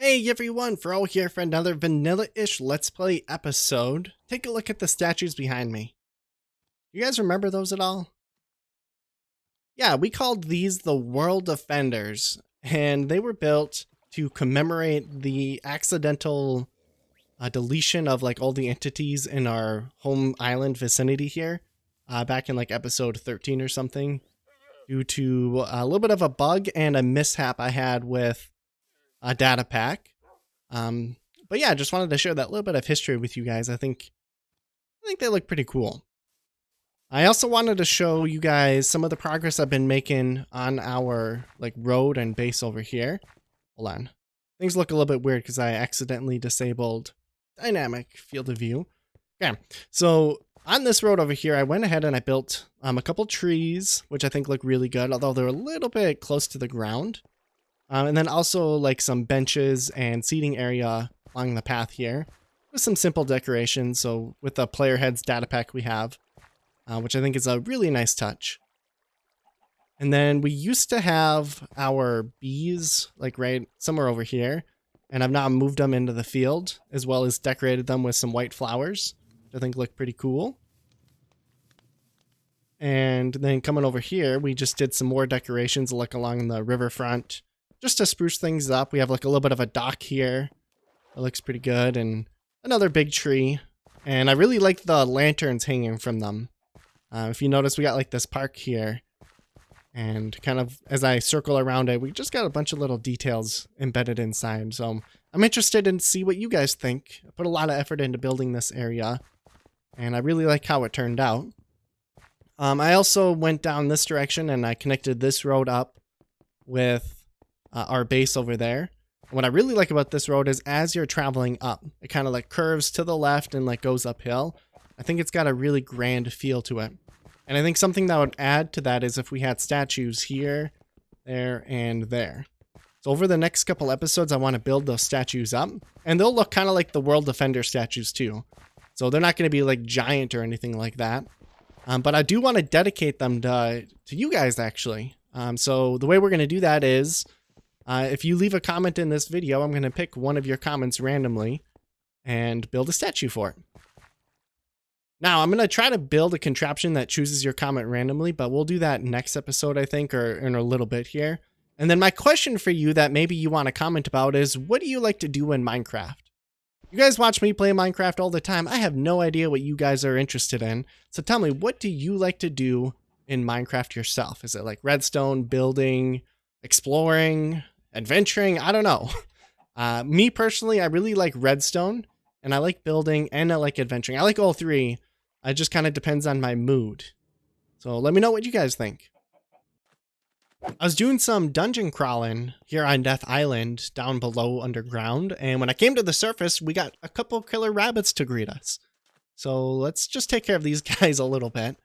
Hey everyone, Froe here for another vanilla-ish Let's Play episode. Take a look at the statues behind me. You guys remember those at all? Yeah, we called these the World Defenders, and they were built to commemorate the accidental deletion of like all the entities in our home island vicinity here, back in like episode 13 or something, due to a little bit of a bug and a mishap I had with a datapack. But yeah, just wanted to share that little bit of history with you guys. I think they look pretty cool. I also wanted to show you guys some of the progress I've been making on our like road and base over here. Hold on. Things look a little bit weird because I accidentally disabled dynamic field of view. Okay, so on this road over here, I went ahead and I built a couple trees, which I think look really good, although they're a little bit close to the ground. And then also like some benches and seating area along the path here with some simple decorations. So with the player heads data pack we have, which I think is a really nice touch. And then we used to have our bees like right somewhere over here, and I've now moved them into the field as well as decorated them with some white flowers, which I think look pretty cool. And then coming over here, we just did some more decorations like along the riverfront, just to spruce things up. We have like a little bit of a dock here. It looks pretty good. And another big tree. And I really like the lanterns hanging from them. If you notice, we got like this park here. And kind of as I circle around it, we just got a bunch of little details embedded inside. So I'm interested in see what you guys think. I put a lot of effort into building this area. And I really like how it turned out. I also went down this direction and I connected this road up with our base over there. And what I really like about this road is as you're traveling up, it kind of like curves to the left and like goes uphill. I think it's got a really grand feel to it. And I think something that would add to that is if we had statues here, there, and there. So over the next couple episodes, I want to build those statues up. And they'll look kind of like the World Defender statues too. So they're not going to be like giant or anything like that. But I do want to dedicate them to you guys actually. So the way we're going to do that is if you leave a comment in this video, I'm going to pick one of your comments randomly and build a statue for it. Now, I'm going to try to build a contraption that chooses your comment randomly, but we'll do that next episode, I think, or in a little bit here. And then my question for you that maybe you want to comment about is, what do you like to do in Minecraft? You guys watch me play Minecraft all the time. I have no idea what you guys are interested in. So tell me, what do you like to do in Minecraft yourself? Is it like redstone, building, exploring, adventuring? I don't know. Me personally, I really like redstone and I like building and I like adventuring. I like all three. It just kind of depends on my mood. So let me know what you guys think. I was doing some dungeon crawling here on Death Island down below underground. And when I came to the surface, we got a couple killer rabbits to greet us. So let's just take care of these guys a little bit.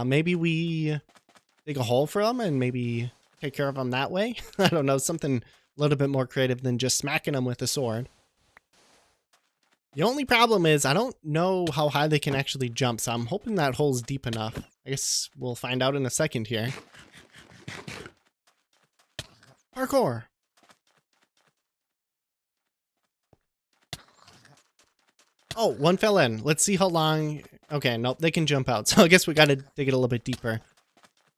Maybe we dig a hole for them and maybe take care of them that way. I don't know, something a little bit more creative than just smacking them with a sword. The only problem is I don't know how high they can actually jump, so I'm hoping that hole's deep enough. I guess we'll find out in a second here. Parkour! Oh, one fell in. Let's see how long... Okay, nope, they can jump out, so I guess we gotta dig it a little bit deeper.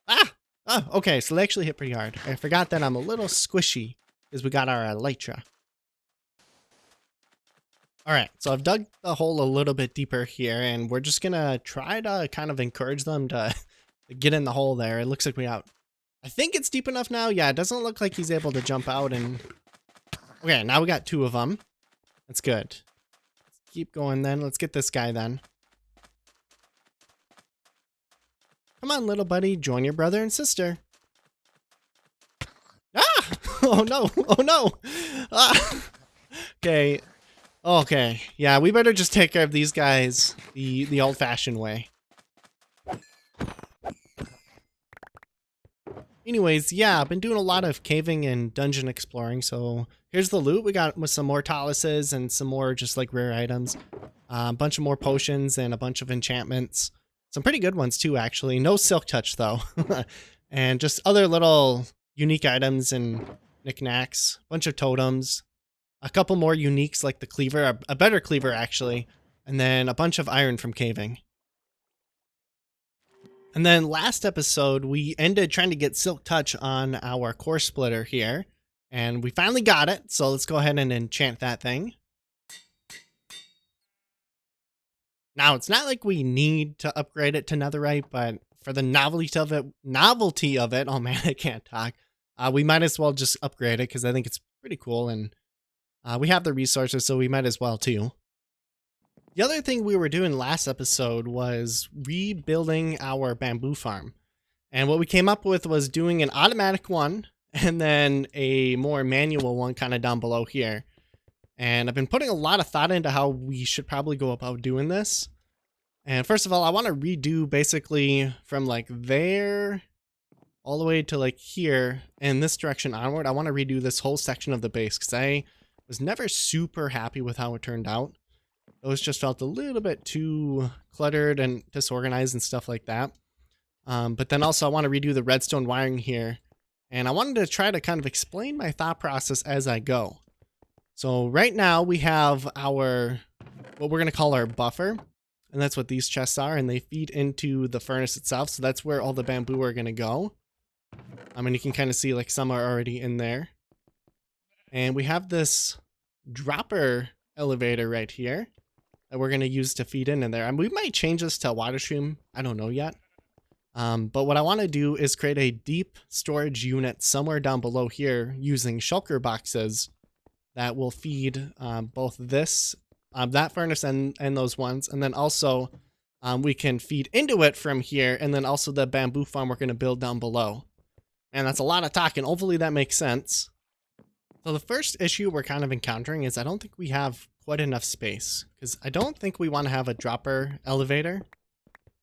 Ah! Oh, okay, so they actually hit pretty hard. I forgot that I'm a little squishy because we got our elytra. Alright, so I've dug the hole a little bit deeper here, and we're just gonna try to kind of encourage them to get in the hole there. It looks like we out. I think it's deep enough now. Yeah, it doesn't look like he's able to jump out and... Okay, now we got two of them. That's good. Let's keep going then. Let's get this guy then. Come on, little buddy. Join your brother and sister. Ah! Oh, no. Oh, no. Ah! Okay. Okay. Yeah, we better just take care of these guys the old-fashioned way. Anyways, yeah, I've been doing a lot of caving and dungeon exploring, so here's the loot we got with some more taluses and some more just like rare items. A bunch of more potions and a bunch of enchantments. Some pretty good ones too, actually. No silk touch though. And just other little unique items and knickknacks. Bunch of totems. a couple more uniques like the cleaver, a better cleaver actually, and then a bunch of iron from caving. And then last episode, we ended trying to get silk touch on our core splitter here, and we finally got it. So let's go ahead and enchant that thing. Now, it's not like we need to upgrade it to netherite, but for the novelty of it, oh man, I can't talk. We might as well just upgrade it because I think it's pretty cool, and we have the resources, so we might as well too. The other thing we were doing last episode was rebuilding our bamboo farm. And what we came up with was doing an automatic one and then a more manual one kind of down below here. And I've been putting a lot of thought into how we should probably go about doing this. And first of all, I want to redo basically from like there all the way to like here and this direction onward. I want to redo this whole section of the base because I was never super happy with how it turned out. Those just felt a little bit too cluttered and disorganized and stuff like that. But then also I want to redo the redstone wiring here. And I wanted to try to kind of explain my thought process as I go. So right now we have our, what we're going to call our buffer. And that's what these chests are. And they feed into the furnace itself. So that's where all the bamboo are going to go. I mean, you can kind of see like some are already in there. And we have this dropper elevator right here that we're going to use to feed in there. And we might change this to a water stream. I don't know yet. But what I want to do is create a deep storage unit somewhere down below here using shulker boxes that will feed both this, that furnace and those ones. And then also we can feed into it from here. And then also the bamboo farm we're going to build down below. And that's a lot of talking. Hopefully that makes sense. So the first issue we're kind of encountering is I don't think we have quite enough space because I don't think we want to have a dropper elevator.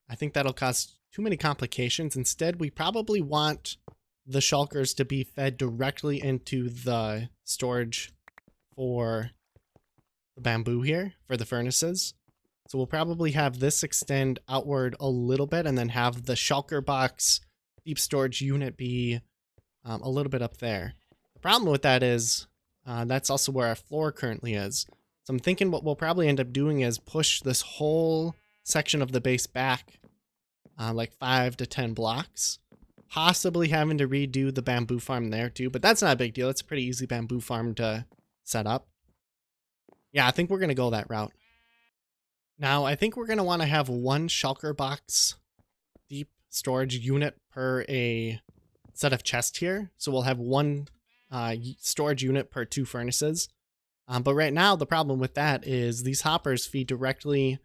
I think that'll cause too many complications. Instead, we probably want the shulkers to be fed directly into the storage for the bamboo here for the furnaces. So we'll probably have this extend outward a little bit and then have the shulker box deep storage unit be a little bit up there. The problem with that is that's also where our floor currently is. So I'm thinking what we'll probably end up doing is push this whole section of the base back like 5 to 10 blocks. Possibly having to redo the bamboo farm there too, but that's not a big deal. It's a pretty easy bamboo farm to set up. Yeah, I think we're going to go that route. Now, I think we're going to want to have one shulker box deep storage unit per a set of chests here. So we'll have one storage unit per 2 furnaces. But right now, the problem with that is these hoppers feed directly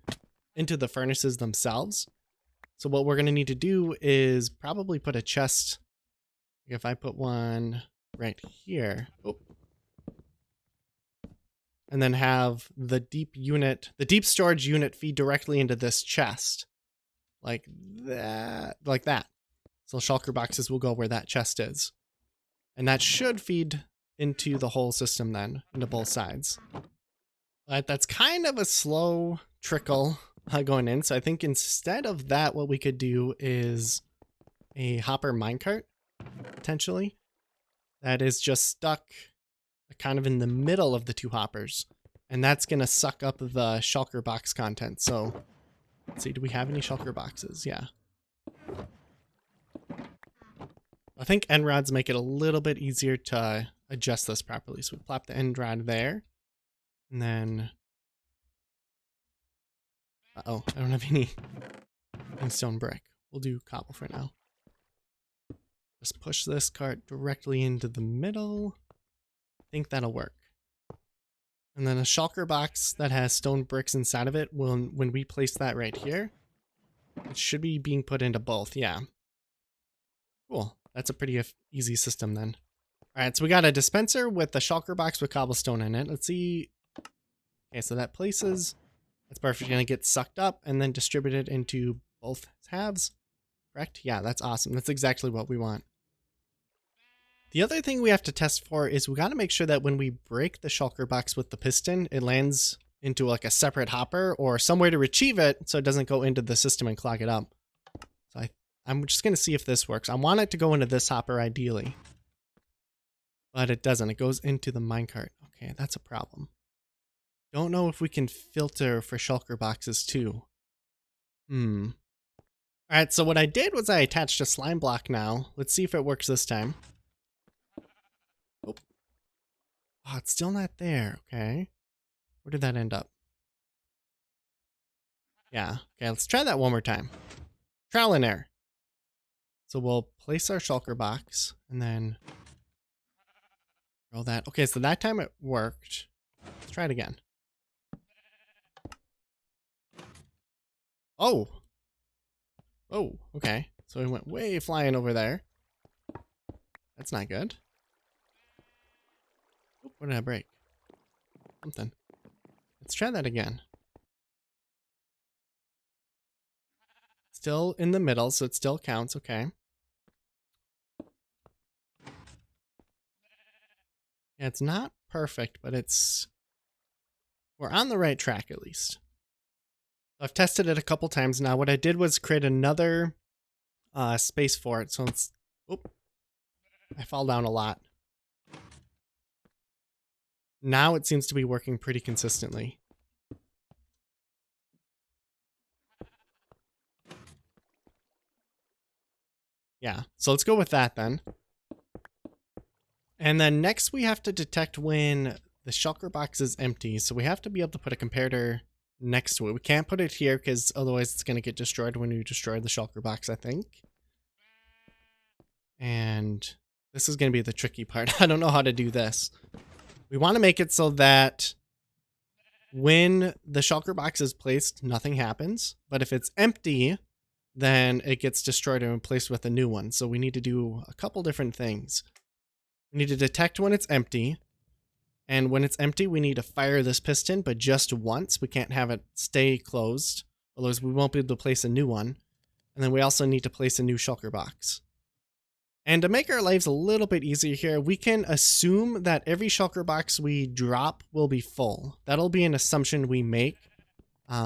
into the furnaces themselves. So what we're going to need to do is probably put a chest. If I put one right here, and then have the deep storage unit feed directly into this chest. Like that. So shulker boxes will go where that chest is. And that should feed into the whole system then, into both sides. But that's kind of a slow trickle going in. So I think instead of that, what we could do is a hopper minecart, potentially. That is just stuck kind of in the middle of the 2 hoppers. And that's going to suck up the shulker box content. So let's see, do we have any shulker boxes? Yeah. I think end rods make it a little bit easier to adjust this properly. So we plop the end rod there. And then... Uh-oh, I don't have any stone brick. We'll do cobble for now. Just push this cart directly into the middle. I think that'll work. And then a shulker box that has stone bricks inside of it, when we place that right here, it should be being put into both, yeah. Cool. That's a pretty easy system then. Alright, so we got a dispenser with the shulker box with cobblestone in it. Let's see. Okay, so that places. That's perfect. Going to get sucked up and then distributed into both halves. Correct? Yeah, that's awesome. That's exactly what we want. The other thing we have to test for is we got to make sure that when we break the shulker box with the piston, it lands into like a separate hopper or somewhere to retrieve it so it doesn't go into the system and clog it up. So I'm just going to see if this works. I want it to go into this hopper ideally. But it doesn't. It goes into the minecart. Okay, that's a problem. Don't know if we can filter for shulker boxes too. Alright, so what I did was I attached a slime block now. Let's see if it works this time. Oh, it's still not there. Okay. Where did that end up? Yeah. Okay, let's try that one more time. Trial and error. So we'll place our shulker box and then roll that. Okay, so that time it worked. Let's try it again. Oh. Oh, okay. So we went way flying over there. That's not good. Oh, what did I break? Something. Let's try that again. Still in the middle, so it still counts. Okay. Yeah, it's not perfect, but we're on the right track at least. I've tested it a couple times now. What I did was create another space for it. So it's, I fall down a lot. Now it seems to be working pretty consistently. Yeah, so let's go with that then. And then next we have to detect when the shulker box is empty. So we have to be able to put a comparator next to it. We can't put it here because otherwise it's going to get destroyed when you destroy the shulker box, I think. And this is going to be the tricky part. I don't know how to do this. We want to make it so that when the shulker box is placed, nothing happens. But if it's empty, then it gets destroyed and replaced with a new one. So we need to do a couple different things. We need to detect when it's empty. And when it's empty, we need to fire this piston, but just once. We can't have it stay closed. Otherwise, we won't be able to place a new one. And then we also need to place a new shulker box. And to make our lives a little bit easier here, we can assume that every shulker box we drop will be full. That'll be an assumption we make.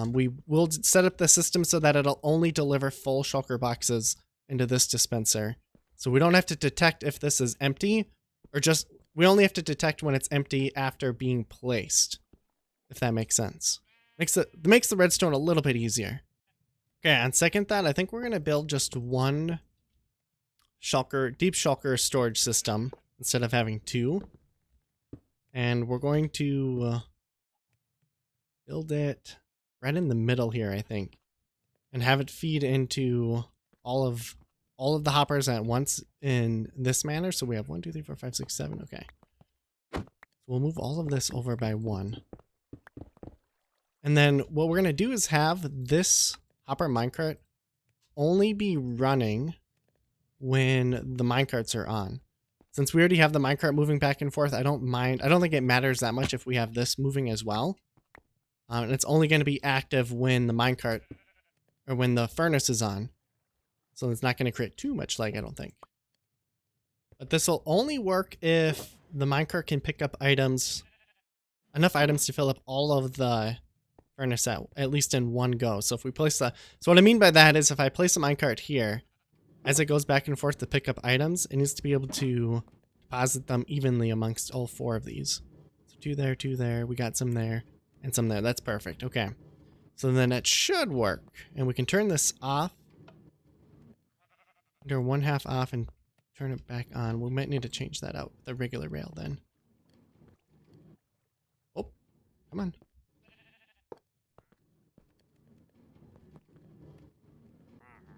We will set up the system so that it'll only deliver full shulker boxes into this dispenser. So we don't have to detect if this is empty, or we only have to detect when it's empty after being placed, if that makes sense. Makes the redstone a little bit easier. Okay, on second thought, I think we're going to build just one deep shulker storage system instead of having two. And we're going to build it right in the middle here, I think, and have it feed into all of the hoppers at once in this manner. So we have 1, 2, 3, 4, 5, 6, 7. Okay. So we'll move all of this over by 1. And then what we're going to do is have this hopper minecart only be running when the minecarts are on. Since we already have the minecart moving back and forth, I don't mind. I don't think it matters that much if we have this moving as well. And it's only going to be active when the minecart, or when the furnace is on. So it's not going to create too much lag, I don't think. But this will only work if the minecart can pick up items, enough items to fill up all of the furnace at least in one go. So if we place so what I mean by that is if I place a minecart here, as it goes back and forth to pick up items, it needs to be able to deposit them evenly amongst all 4 of these. So 2 there, 2 there, we got some there, and some there. That's perfect. Okay. So then it should work. And we can turn this off. Turn 1/2 off and turn it back on. We might need to change that out, the regular rail then. Oh, come on.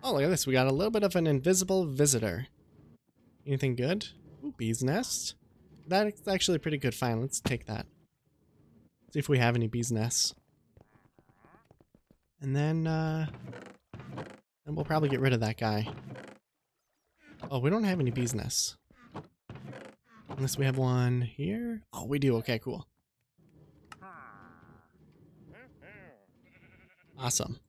Oh, look at this. We got a little bit of an invisible visitor. Anything good? Ooh, bee's nest. That's actually a pretty good find. Let's take that. See if we have any bee's nests. And then we'll probably get rid of that guy. Oh, we don't have any bee's nests. Unless we have one here. Oh, we do. Okay, cool. Awesome.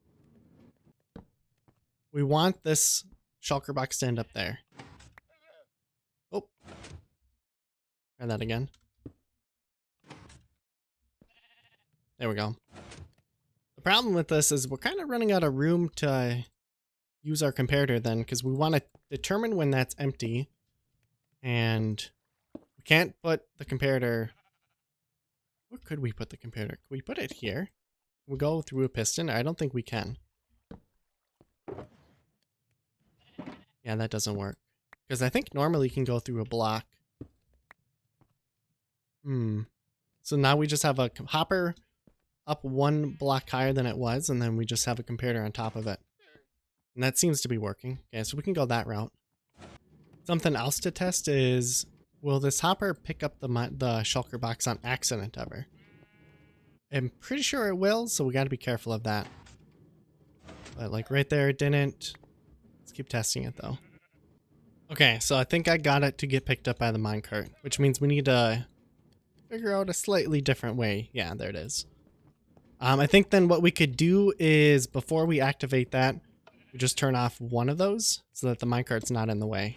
We want this shulker box to end up there. Oh. Try that again. There we go. The problem with this is we're kind of running out of room to use our comparator then, because we want to determine when that's empty. And we can't put the comparator Where could we put the computer? Can we put it here? We'll go through a piston. I don't think we can. Yeah, that doesn't work. Because I think normally you can go through a block. So now we just have a hopper up one block higher than it was, and then we just have a comparator on top of it. And that seems to be working. Okay, so we can go that route. Something else to test is, will this hopper pick up the shulker box on accident ever? I'm pretty sure it will, so we got to be careful of that. But like right there, it didn't. Let's keep testing it though. Okay, so I think I got it to get picked up by the minecart, which means we need to figure out a slightly different way. Yeah, there it is. I think then what we could do is, before we activate that, we just turn off one of those so that the minecart's not in the way,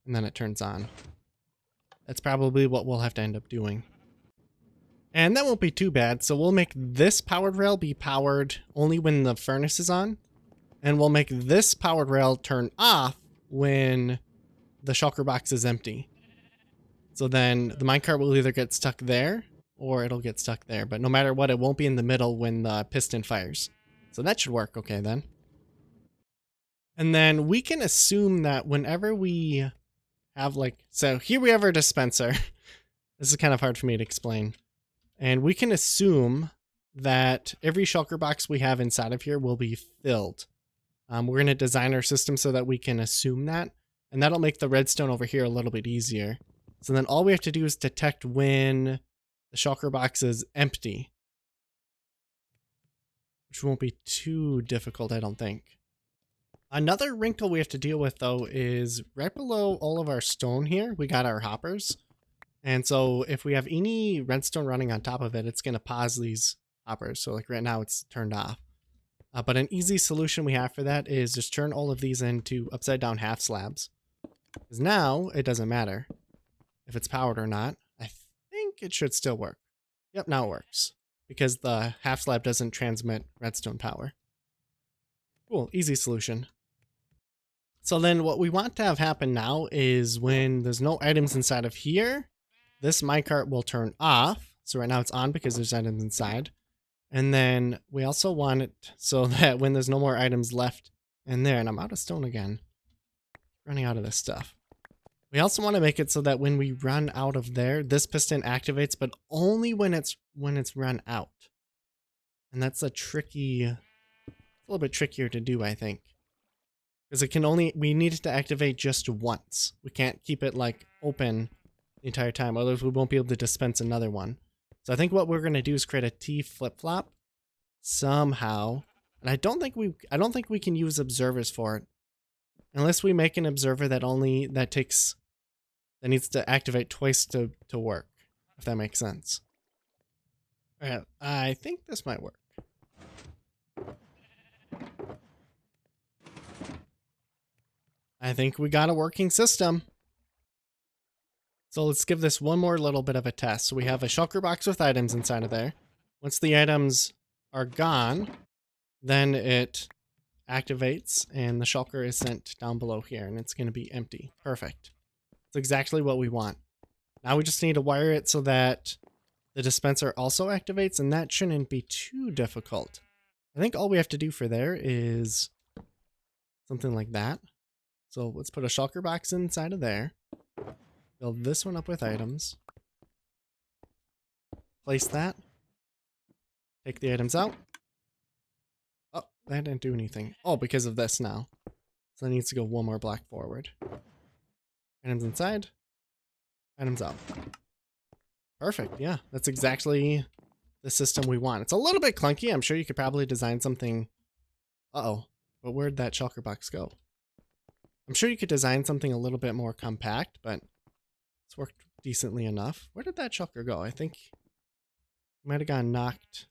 and then it turns on. That's probably what we'll have to end up doing. And that won't be too bad, so we'll make this powered rail be powered only when the furnace is on, and we'll make this powered rail turn off when the shulker box is empty. So then the minecart will either get stuck there, or it'll get stuck there. But no matter what, it won't be in the middle when the piston fires. So that should work okay then. And then we can assume that whenever we have so here we have our dispenser. This is kind of hard for me to explain. And we can assume that every shulker box we have inside of here will be filled. We're going to design our system so that we can assume that. And that'll make the redstone over here a little bit easier. So then all we have to do is detect when the shulker box is empty, which won't be too difficult, I don't think. Another wrinkle we have to deal with, though, is right below all of our stone here, we got our hoppers. And so if we have any redstone running on top of it, it's going to pause these hoppers. So like right now it's turned off. But an easy solution we have for that is just turn all of these into upside down half slabs. Because now it doesn't matter if it's powered or not. I think it should still work. Yep, now it works. Because the half slab doesn't transmit redstone power. Cool, easy solution. So then what we want to have happen now is when there's no items inside of here, this minecart will turn off. So right now it's on because there's items inside. And then we also want it so that when there's no more items left in there, and I'm out of stone again, running out of this stuff. We also want to make it so that when we run out of there, this piston activates, but only when it's run out. And that's a little bit trickier to do, I think. Because we need it to activate just once. We can't keep it like open the entire time, otherwise we won't be able to dispense another one. So I think what we're going to do is create a T flip-flop somehow. And I don't think we can use observers for it. Unless we make an observer that needs to activate twice to work, if that makes sense. Alright, I think this might work. I think we got a working system. So let's give this one more little bit of a test. So we have a shulker box with items inside of there. Once the items are gone, then it activates and the shulker is sent down below here and it's going to be empty. Perfect. That's exactly what we want. Now we just need to wire it so that the dispenser also activates, and that shouldn't be too difficult. I think all we have to do for there is something like that. So let's put a shulker box inside of there. Fill this one up with items. Place that. Take the items out. Oh, that didn't do anything. Oh, because of this now. So that needs to go one more block forward. Items inside. Items out. Perfect, yeah. That's exactly the system we want. It's a little bit clunky. I'm sure you could probably design something... Uh-oh. But where'd that shulker box go? I'm sure you could design something a little bit more compact, but it's worked decently enough. Where did that shulker go? I think it might have gotten knocked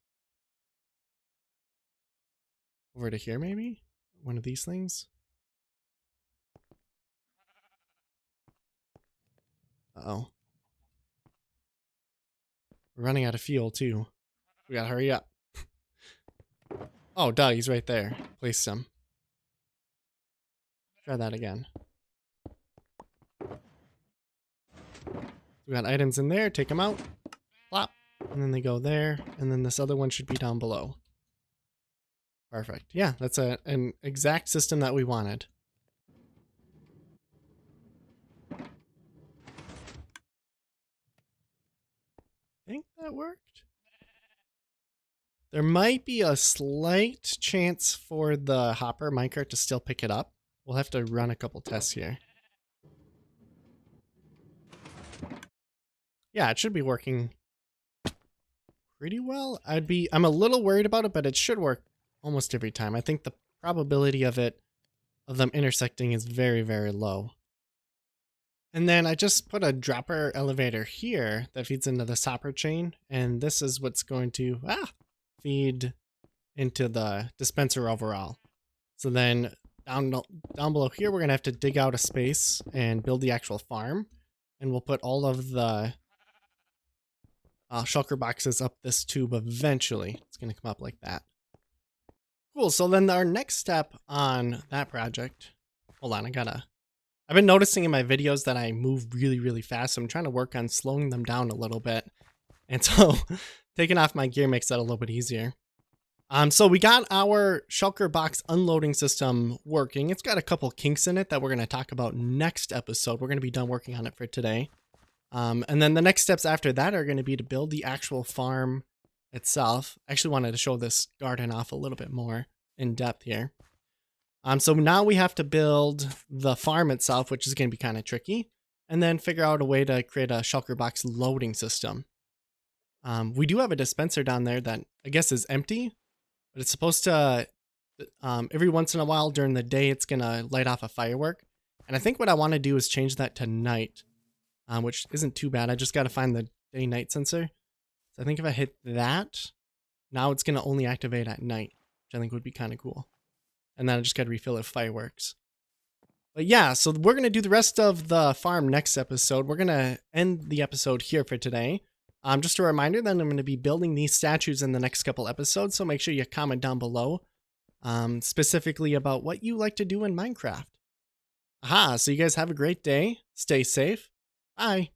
over to here, maybe? One of these things? Uh-oh. We're running out of fuel, too. We gotta hurry up. Oh, duh, he's right there. Placed him. Try that again. We got items in there. Take them out. Plop. And then they go there. And then this other one should be down below. Perfect. Yeah, that's an exact system that we wanted. I think that worked. There might be a slight chance for the hopper minecart to still pick it up. We'll have to run a couple tests here. Yeah, it should be working pretty well. I'm a little worried about it, but it should work almost every time. I think the probability of them intersecting is very, very low. And then I just put a dropper elevator here that feeds into the hopper chain, and this is what's going to feed into the dispenser overall. So then down below here, we're gonna have to dig out a space and build the actual farm, and we'll put all of the shulker boxes up this tube eventually. It's gonna come up like that. Cool, so then our next step on that project, hold on, I've been noticing in my videos that I move really, really fast, so I'm trying to work on slowing them down a little bit. And so taking off my gear makes that a little bit easier. So we got our shulker box unloading system working. It's got a couple kinks in it that we're going to talk about next episode. We're going to be done working on it for today. And then the next steps after that are going to be to build the actual farm itself. I actually wanted to show this garden off a little bit more in depth here. So now we have to build the farm itself, which is going to be kind of tricky, and then figure out a way to create a shulker box loading system. We do have a dispenser down there that I guess is empty, but it's supposed to, every once in a while during the day, it's going to light off a firework. And I think what I want to do is change that to night, which isn't too bad. I just got to find the day-night sensor. So I think if I hit that, now it's going to only activate at night, which I think would be kind of cool. And then I just got to refill it with fireworks. But yeah, so we're going to do the rest of the farm next episode. We're going to end the episode here for today. Just a reminder that I'm going to be building these statues in the next couple episodes, so make sure you comment down below, specifically about what you like to do in Minecraft. So you guys have a great day. Stay safe. Bye.